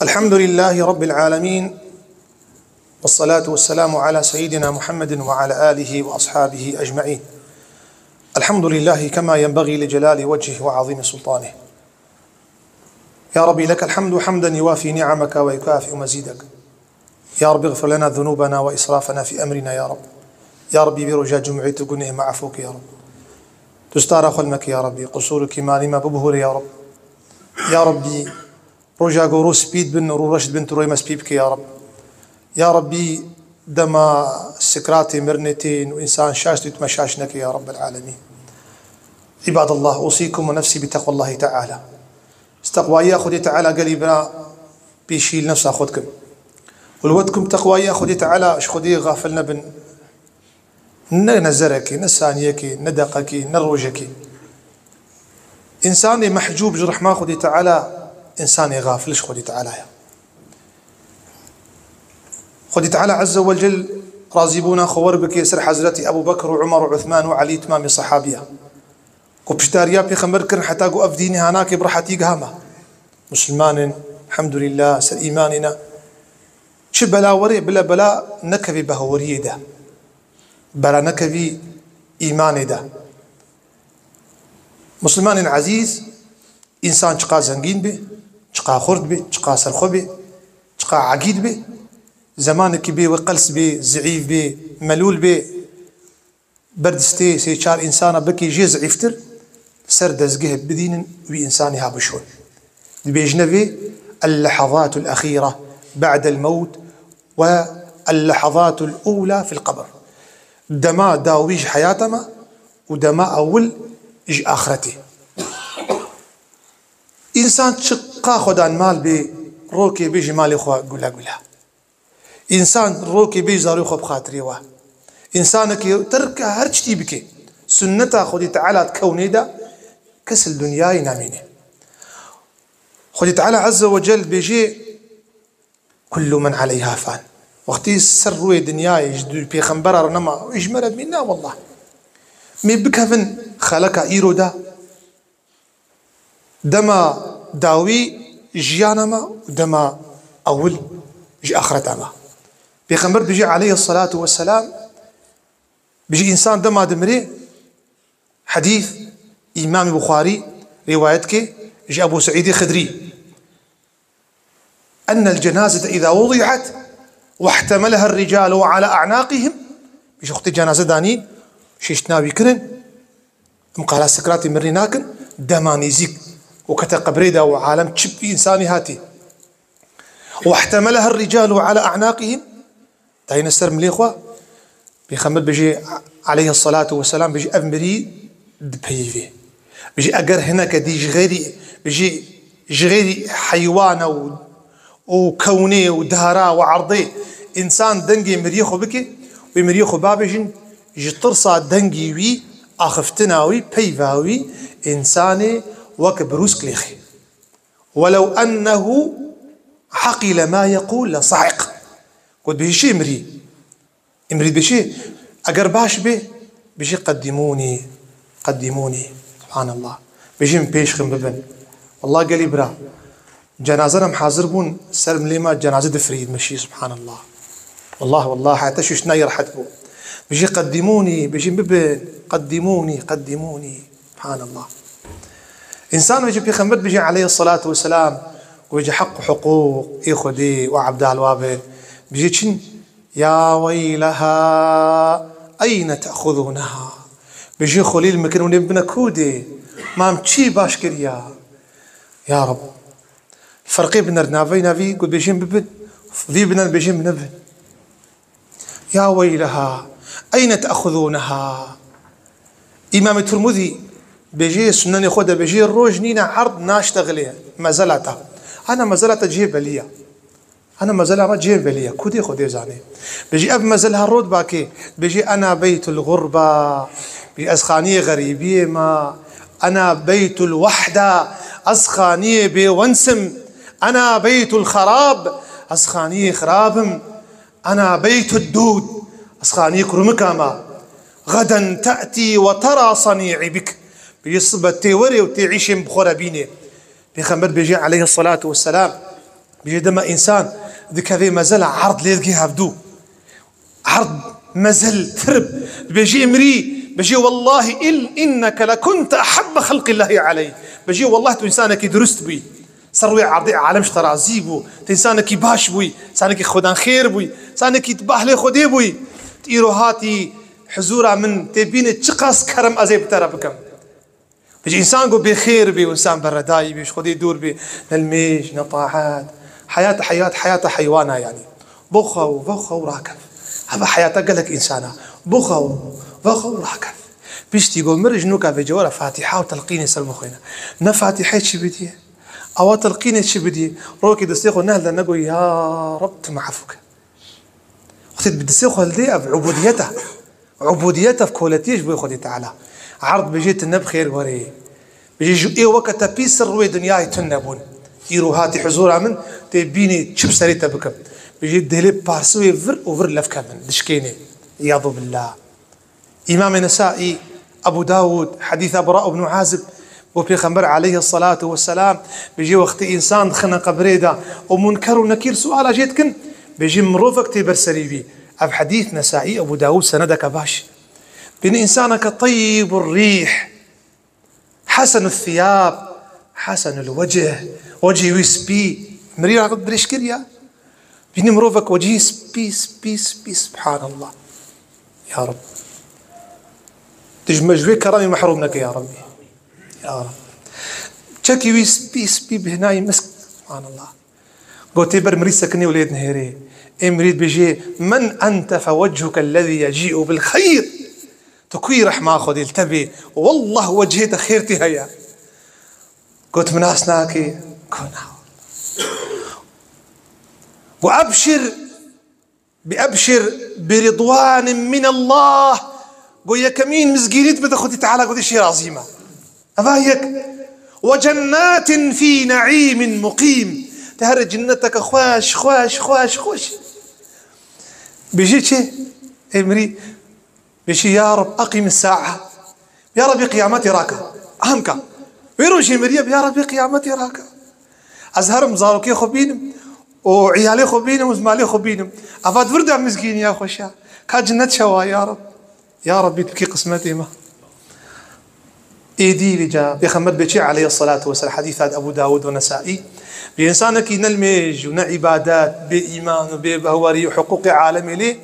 الحمد لله رب العالمين، والصلاة والسلام على سيدنا محمد وعلى آله وأصحابه أجمعين. الحمد لله كما ينبغي لجلال وجهه وعظيم سلطانه. يا ربي لك الحمد حمدا يوافي نعمك ويكافئ مزيدك. يا رب اغفر لنا ذنوبنا وإسرافنا في أمرنا يا رب. يا ربي برجاء جمعيت قنه مع عفوك يا رب. تستار خلمك يا ربي قصورك مالما ببهور يا رب. يا ربي رجاء قروس بيد بن رشد بنت روي مسبيبك يا رب. يا ربي دما سكراتي مرنتين وإنسان شاشت مشاشنك يا رب العالمين. عباد الله أوصيكم ونفسي بتقوى الله تعالى. استقوى ياخذ تعالى قليبنا بيشيل نفسه أخذكم ولودكم تقوى ياخذ تعالى أشخذي غافلنا بن نزرك نسانيك ندقك نروجك. إنسان محجوب جرح ما خذ تعالى إنسان غافلش خذ تعالى خذ تعالى عز وجل رازبونا خوار بك يسر حضرتي أبو بكر وعمر وعثمان وعلي تمام صحابية وبشتاريا في خمركن حتى قو أفديني هناك برحتي قهامة مسلمان الحمد لله سر إيماننا شبلا وري بلا نكبي بهوري ده بلا نكبي إيمان ده. مسلمان عزيز إنسان شقا زنقين به شقا خرد به شقا سرخو به شقا عقيد به زمانك به وقلس به زعيف به ملول به بردستي سيشار إنسان بكي جيز عفتر سردزقه بدين وإنسانها بشون بيجنبي اللحظات الأخيرة بعد الموت واللحظات الأولى في القبر. دماء داويج حياتنا ودماء أول إج آخرته. إنسان شقا خدان مال بي روكي بيجي مالي خوا قولا إنسان روكي بيجي زاري خوا بخاطري واه إنسانك ترك هرشتي بكي سنة خدي تعالى كوني دا كس الدنيا يناميني. خدي تعالى عز وجل بيجي كل من عليها فان وقتي سروي دنيا يجدو بيخنبرر نما يجمرد منا والله مي بكفن خلق إيرو دا دما داوي جيانما ودما أول جي آخرتما. بيخنبر بيجي عليه الصلاة والسلام بيجي إنسان دما دمري حديث إمام البخاري روايتك جي أبو سعيد الخدري أن الجنازة إذا وضعت واحتملها الرجال وعلى أعناقهم بيجي أختي جنازة دانين شيشتناوي كرن مقالا سكراتي مريناكن دماني زيك وكتا قبريدا وعالم تشب إنساني هاتي واحتملها الرجال على أعناقهم تاين السر مليخوة بيخمد بيجي عليه الصلاة والسلام بيجي أمري دبيفي بيجي أقر هناك دي بيجي جغيري حيوان وكوني ودهرا وعرضي إنسان دنجي مريخو بكي ومريخو بابجن جترصا دنجي وي أخفتناوي بيفاوي إنساني وكبروس كليخي ولو أنه حقل ما يقول لصعق قلت به شيء امري بشيء أقر باش به بشي قدموني سبحان الله بيجي من بيشخم ببن والله قالي برا جنازة محاضر بون سلم لما جنازة دفريد مشي سبحان الله والله حتى شو ناير حتبو بيجي قدموني بيجي ببن قدموني سبحان الله. إنسان بيجي بيخمد بيجي عليه الصلاة والسلام ويجي حقوق إخودي وعبد الوابل بيجي شن يا ويلها أين تأخذونها بيجي خليل مكنون ابن كودي ما مشي باشكريا يا رب الفرق بين نافي قل بيجي ببن ذي بن بيجي بنبن يا ويلها أين تأخذونها. إمام الترمذي بيجي سنن ياخذها بيجي الروج نينا عرض ناشتغليه مازالته أنا مازالت جيب ليا أنا مازال ما جيب ليا كودي خدي زاني بيجي أب مازالها الرود باكي بيجي أنا بيت الغربة بيجي أسخانية غريبية ما أنا بيت الوحدة أسخانية بونسم أنا بيت الخراب أسخانية خرابم أنا بيت الدود أسخانية كرمكاما غدا تأتي وترى صنيعي بك بيصبت توري وتعيش بخورة بيني بيخمر بيجي عليه الصلاة والسلام بيجي دما إنسان ذيك هذه مازال عرض ليلقيها بدو عرض مازال ثرب بيجي امري بيجي والله إنك لكنت أحب خلق الله علي بيجي والله تو إنسانك درست بي سروي عرضي عالمش ترى زيبو إنسانك باش بوي إنسانك خدان خير بوي إنسانك يتباه لي خدي بوي تيرو هاتي حزورة من تبين تشقص كرم أزيب ترى بكم بيجي إنسان قو بخير بي وإنسان برداي بيش خدي يدور بي نلميش نطاعات حياة حيوانة يعني بخة وراكب هذا حياته قال لك إنسانة بخة وراكب بيش تيقول مرج نوكا في جوارة فاتحة وتلقيني سلمخينا نفاتحة شي بدي أو تلقيني شي بدي روكي دستيخو نهل نقول يا رب معفوك وقت بدستيخو هالدي عبوديته في كولتيش بو خدي تعالى عرض بجيت النب خير وري بيجي إيه وقت بيسر روي دنياي تنبون يرو هاتي حزورها من تبيني تشوف سريتا بكم بيجي دهلي بارسوي وفر لفكا من دشكيني عياذ بالله. إمام النسائي أبو داود حديث براء بن عازب وبيغمبر عليه الصلاة والسلام بيجي وقت إنسان دخلنا قبريدا ومنكر ونكير سؤال جيتكن بيجي مروفك تبر سريبي أب حديث نسائي أبو داود سندك باش بين إنسانك طيب الريح حسن الثياب حسن الوجه وجهي ويسبي مرير عقد بريشكريا بين مروفك وجهي سبي سبحان الله يا رب تجمجوي كرامي محرومنك يا ربي يا رب تشكي ويسبي بهناي مسك سبحان الله قلت بر مريد سكني وليد نهيري مريد بيجي من أنت فوجهك الذي يجيء بالخير تكوي رحمة خذ التبي والله وجهت خيرتي هيا قلت من أسناكي كنا وأبشر برضوان من الله قل يا كمين مزقينيت بتاخذي تعالى قل شيء عظيمة أفايك وجنات في نعيم مقيم تهر جنتك خواش بيجي شيء امري بيجي يا رب أقيم الساعة يا رب قيامتي راكا أهمك ويروشي مريم يا رب قيامتي راكا أزهر مزاروكي خبينم وعيالي خبينم وزمالي خبينم أفاد وردع مسكين يا خوشا كاجنة شوا يا رب تبكي قسمتي ما إيدي بجا بيخمد بيشي عليه الصلاة والسلام حديثات أبو داود ونسائي بإنسانك نلمج ون عبادات بإيمان وبهوري وحقوق عالمي ليه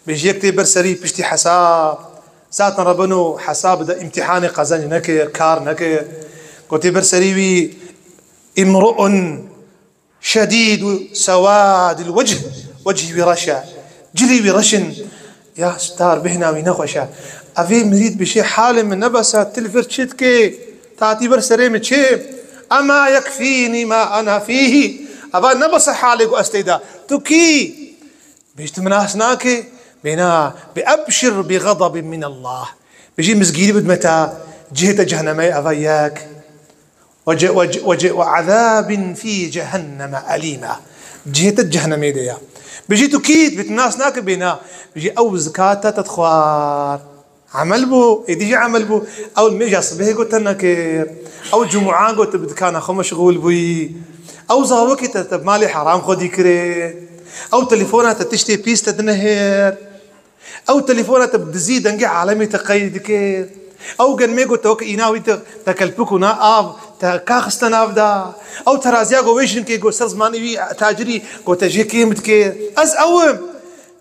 بيجي يكتب برسري بيشتي حساب ساتنا ربنو حساب ده امتحان قزنج نكر كار نكر كتب برسري امرؤ شديد سواد الوجه وجهي برشا جلي برشن يا ستار بهنا وينخوشا أفي مريد بشي حال من نبسة تلفر تشتكي تاتي برسري متشيب أما يكفيني ما أنا فيه أبا نبس حالك وأستيدا تكي بيجت من أسناكي بنا بأبشر بغضب من الله بيجي مسجيلي بدمتا جهة جهنمي أفاياك وعذاب في جهنم أليمة جهة الجهنمي ديا بيجي تكيد بتناسناك بنا بيجي أو زكاة تدخوار عمل بو يديجي عمل بو أو الميجا صبيه قلت نكير أو جمعة قلت بدكان خو مشغول بوي أو زاروكي تتب مالي حرام خدي كري أو تليفونها تشتي بيس تدنهر أو تليفونها تبدزيد انجع عالمي تقيد كير أو جن ميجو توك إناوي تكلبكونا آب تكاخستنا أبدا أو ترازيا جو ويشن كي جو سرزماني تاجري جو تجي كيمت كير أز أوم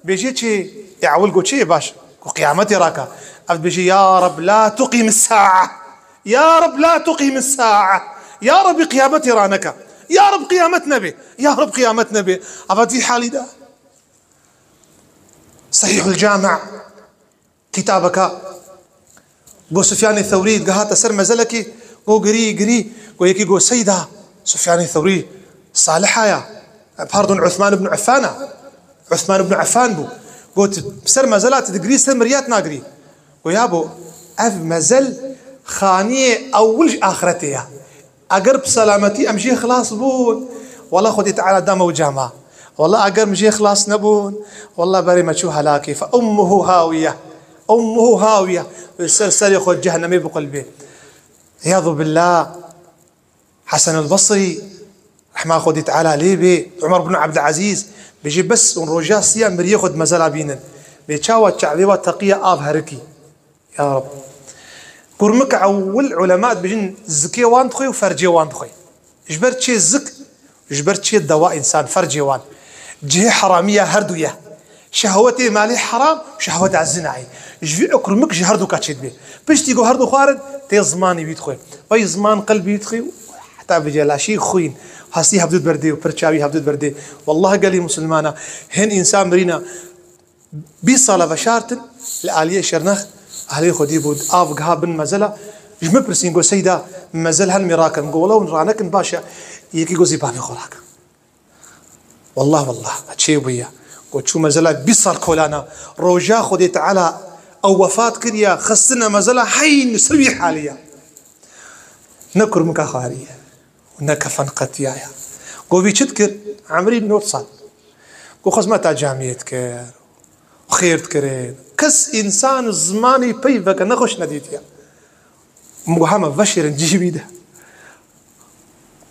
بيجي شيء يعول جو شيء باش وقيامتي راكا أبد بيجي يا رب لا تقيم الساعة يا رب لا تقيم الساعة يا رب قيامتي رانك يا رب قيامتنا به يا رب قيامتنا به أبد في حالي ده صحيح الجامع كتابك قو سفيان الثوري قهات سر مزلكي قو قري قو يكي قو سيدة سفيان الثوري صالحة يا باردون عثمان بن عفان بو قلت سر مزلات تقري سر مريات ناقري ويابو أف مزل خانية أول آخرتي أقرب سلامتي أمشي خلاص بون والله خدي تعالى دم وجامع والله أقرب مشي خلاص نبون والله بري ما تشوف هلاكي فأمه هاوية والسلسل ياخذ جهنمي بقلبه عياذ بالله. حسن البصري رحمة خودي تعالى ليه بي عمر بن عبد العزيز بيجي بس ونروجا سيا مريه خد مزلا بينن بيتشاوى تشعبيوة تقية آب هركي يا رب قرمك أول علماء بيجين زكي وان تخوي وفرجي وان تخوي جبرت شيء الزك جبرت شيء الدواء إنسان فرجي وان جهة حرامية هردوية شهوتي مالي حرام شهوتي عزناعي جبي أكرمك جهردو كاتشيد بي بيش تيجو هردو خارد تي زماني بيتخوي باي زمان قلبي يتخوي حتى بيجي لا شيء خوين هاسي هبدت بردي وبرشاوي هبدت بردي والله قال لي مسلمانا هن إنسان مرينا بيصالة بشارتن لآلية شرنخ أهلي خدي بود آفقها بن مزلة جم برسين جو سيدا مزل هالمراكن قولوا نرانك باشا يكي جوزي بابي خوراك والله هتشي ويا قلت شو مزلة بيصار كولانا روجا خدي تعالى أو وفاة كريا خصنا مزلة حين نسوي حاليا نكر مكاخارية ونكفن قتيايا قو بيشتكر عمري بنوت صاد قو خصمتا جاميتك وخير تكرين كس إنسان الزماني بيبك نخش نديتيا مقهما بشر جيبي ده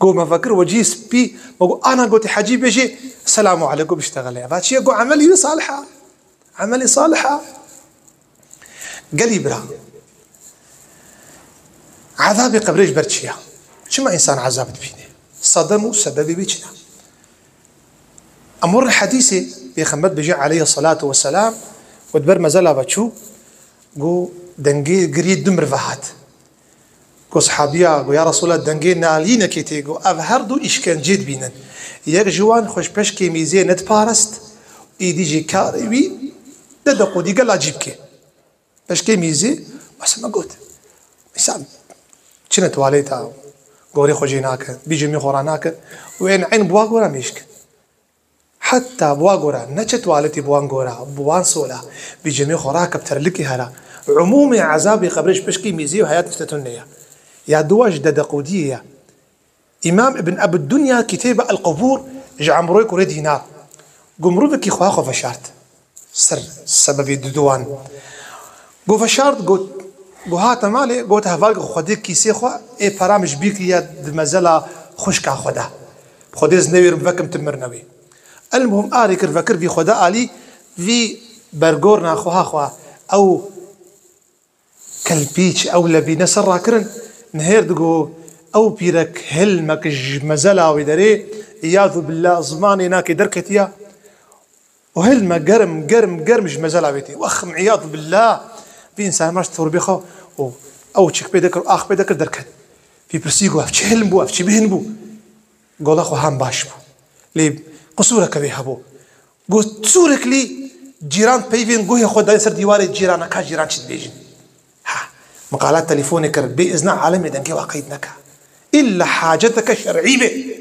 قو ما فكر وجيس بي مقو أنا قلت حجيب يجي السلام عليكم بيشتغل يا باتشي قو عملي صالحة قالي برا عذابي قبريش برشيا شو ما إنسان عذاب بيني صدموا سببي بيجنا أمر حديثي بيخمد بيجي عليه الصلاة والسلام ودبر مزلا بتشو قو دنجي قريد دمر فهات قو صحابيا قو يا رسول الله دنجي نالينا كيتي قو أفهردو إيش كان جيد بينن ياك جوان خوش بشكي ميزي نتبارست إيدي جي كاريبي ددقو دي قال جيبكي بشكي ميزي بس ما قلت إنسان شنو تواليتا قوري خوجيناك بيجي ميخوراناك وين عين بواقورا ميشك حتى بواقورا نشت والتي بوانقورا بوان سولا بجميع خوراك بترلكي هلا عمومي عذابي قبرش بشكي ميزي وحياة مفتتنية يا دواج ددقودية إمام ابن أبو الدنيا كتاب القبور جعمروي كوري دينار قمرو بكي خواخو فشارت سر سبب الدوان قو فشارت قو هاتا مالي قو تهفالك خوديك كيسي خوا اي برامج بيك يد مزلا خشكا خودا خوديز نوير بفكم تمرنوي المهم آري كر فكر في خدا آلي في برغورنا خوها خوا أو كالبيتش أو لبي نسر راكرن نهير دقو أو بيرك هلمك مزلا ويدري إياذو بالله زماني ناكي دركتيا وهلما قرمش مزلا بيتي وأخم عياذ بالله في إنسان ماش تفور بيخو أو تشك بيدكر آخ بيدكر دركت في برسيقو أفشي هلم أفشي بهن بو قول أخو هام باش بو ليه قصورك بيهبو قلت صورك لي جيران بيفين قوي خد يسر ديواري جيرانك كا جيران شد بيجن ها مقالات تليفونك بإذن عالمي دنكي وقيدنك إلا حاجتك شرعية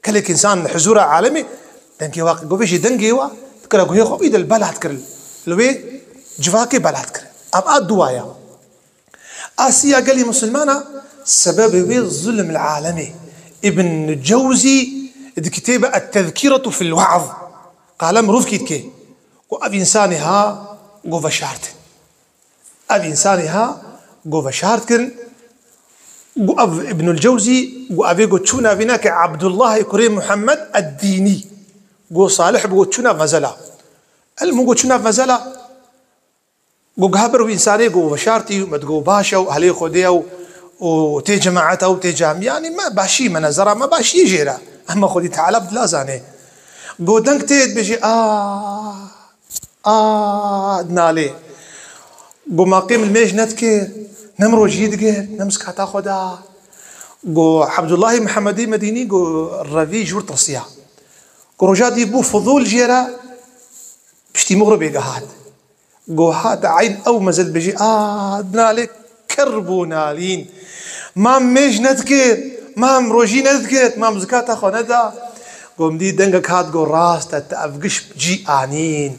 كلك إنسان حزورة عالمي دنكي واقع قو بيجي دنكي وا تكرا قوي خو إذا البلاد كرل لوي جواكي بلاد كرل أبقى الدوايا آسيا قال لي مسلمانا سبب الظلم العالمي ابن الجوزي الكتابة التذكرة في الوعظ قال مروف كيتكي وأب إنسانها قوفا شارت أب إنسانها قوفا شارت كن وأب ابن الجوزي وأبي قوتشونا بناك عبد الله كريم محمد الديني قو صالح بقوتشونا مزلا المو قوتشونا مزلا قو قهبر إنساني قوفا شارتي ومدقو باشا وأهلي خوديا وتي جماعته وتي جام يعني ما باشي منازرة ما باشي جيرا أما خودي تعالى بدلا زاني قو دنك تيد بيجي دنالي قو ما قيم الميج نتكير نمرو جيد غير نمسك حتى خدا قو عبد الله محمدي مديني قو الرافي جور ترسيا قو رجاد يبو فضول جيرا بشتي مغربي قهاد قو هذا عين أو مزل بيجي دنالي كربو نالين ما ميج نتكير ما مروجي نذكرت ما مزكاة أخو ندا قوم دي دنقك هاد قول راس تتأفقش جي آنين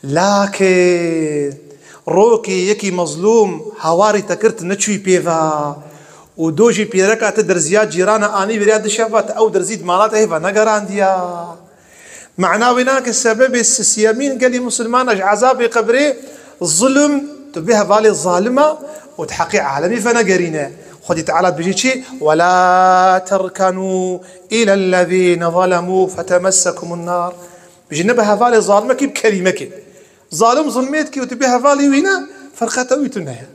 لكن روكي يكي مظلوم هواري تكرت نتشوي بيفا ودوجي بيركا تدرزيات جيرانا آني برياد شفات أو درزيد مالاته هيفا نقران ديا معناه هناك السبب السيامين قال لي مسلمان عذابي قبري الظلم تبيها بالي الظالمة وتحقيق عالمي فنقرينا خدي تعالى بيجي شيء ولا تركنوا إلى الذين ظلموا فتمسكم النار. بيجي نبه فالي ظالمك بكلمك ظالم ظلمتك وتبيها فالي وينا فرخته ويتنها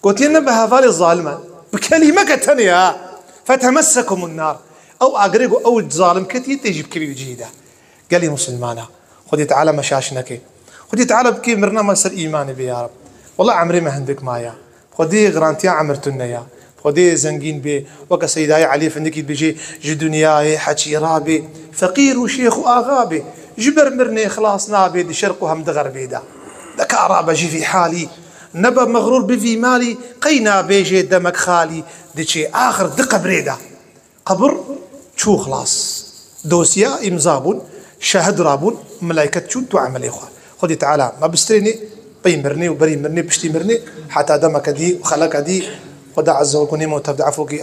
قلت نبه فالي ظالما بكلمك تنيا فتمسكم النار أو أقرقوا أو ظالم كتير تجيب كلمة جديدة. قال لي مسلمانا خدي تعالى مشاشنك خدي تعالى بكي مرنا ما يصير إيماني بي يا رب والله عمري ما عندك مايا خدي غرانتيا عمرتنا يا خدي زنقين بي وكا سيداي علي فنكي بيجي جي دنياي حكي رابي فقير وشيخ وآغابي جبر مرني خلاص نابي دي شرق وهم غربي دا ذكا رابا جي في حالي نبا مغرور بفي مالي قينا بيجي دمك خالي دي شي آخر دقة بريدة قبر شو خلاص دوسيا إمزابون شاهد رابون ملايكة شو تعمل يا إخوان. خدي تعالى ما بستريني بيمرني وبري مرني بشتي مرني حتى دمك دي وخلق دي خدا عز وجل كوني متبدع فوقي.